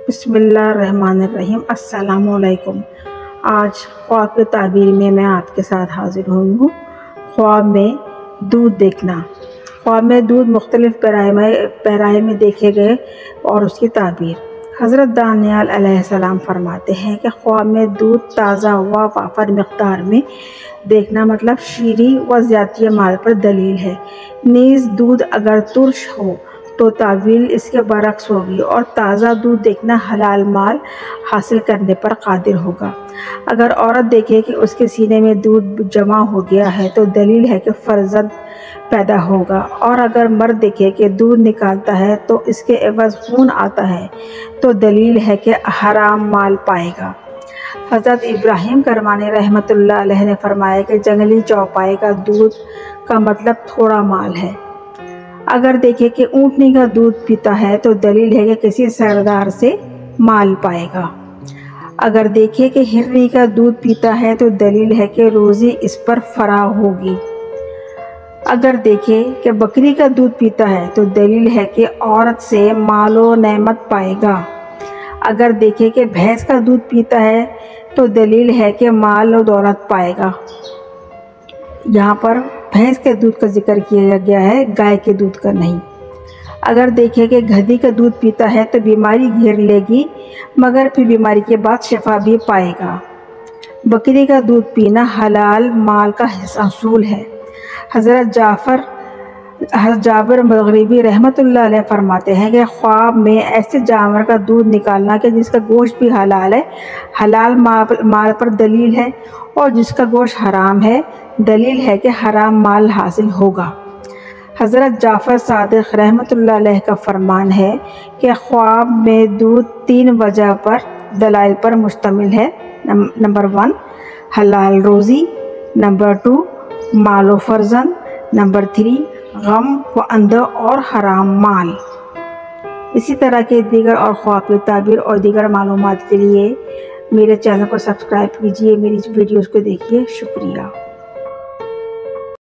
بسم اللہ الرحمن الرحیم۔ السلام علیکم۔ آج خواب کی تعبیر میں آپ کے ساتھ حاضر ہوئی ہوں۔ خواب میں دودھ دیکھنا۔ خواب میں دودھ مختلف پیرائے میں دیکھے گئے اور اس کی تعبیر۔ حضرت دانیال علیہ السلام فرماتے ہیں کہ خواب میں دودھ تازہ و وافر مقدار میں دیکھنا مطلب شیریں و زیادتی مال پر دلیل ہے۔ نیز دودھ اگر ترش ہو تو تعویل اس کے برعکس ہوگی، اور تازہ دودھ دیکھنا حلال مال حاصل کرنے پر قادر ہوگا۔ اگر عورت دیکھے کہ اس کے سینے میں دودھ جمع ہو گیا ہے تو دلیل ہے کہ فرزند پیدا ہوگا، اور اگر مرد دیکھے کہ دودھ نکالتا ہے تو اس کے عوض خون آتا ہے تو دلیل ہے کہ حرام مال پائے گا۔ حضرت ابراہیم کرمانی رحمۃ اللہ علیہ نے فرمایا کہ جنگلی چوپائے کا دودھ کا مطلب تھوڑا مال ہے۔ اگر دیکھے کہ اونٹنی کا دودھ پیتا ہے تو دلیل ہے کہ کسی سردار سے مال پائے گا۔ اگر دیکھے کہ ہرنی کا دودھ پیتا ہے تو دلیل ہے کہ روزی اس پر فراہ ہوگی۔ اگر دیکھے کہ بکری کا دودھ پیتا ہے تو دلیل ہے کہ عورت سے مال و نعمت پائے گا۔ اگر دیکھے کہ بھینس کا دودھ پیتا ہے تو دلیل ہے کہ مال و دولت پائے گا۔ یہاں پر بھینس کے دودھ کا ذکر کیا گیا ہے، گائے کے دودھ کا نہیں۔ اگر دیکھے کہ گدھی کا دودھ پیتا ہے تو بیماری گھیر لے گی، مگر پھر بیماری کے بعد شفا بھی پائے گا۔ بکری کا دودھ پینا حلال مال کا حصول ہے۔ حضرت جابر مغربی رحمۃ اللہ علیہ فرماتے ہیں کہ خواب میں ایسے جانور کا دودھ نکالنا کہ جس کا گوشت بھی حلال ہے، حلال مال پر دلیل ہے، اور جس کا گوشت حرام ہے دلیل ہے کہ حرام مال حاصل ہوگا۔ حضرت جعفر صادق رحمۃ اللہ علیہ کا فرمان ہے کہ خواب میں دودھ 3 وجہ پر دلائل پر مشتمل ہے۔ نمبر 1 حلال روزی، نمبر 2 مال و فرزند، نمبر 3 غم و اندوہ اور حرام مال۔ اسی طرح کے دیگر اور خواب کی تعبیر اور دیگر معلومات کے لیے میرے چینل کو سبسکرائب کیجیے، میری ویڈیوز کو دیکھیے۔ شکریہ۔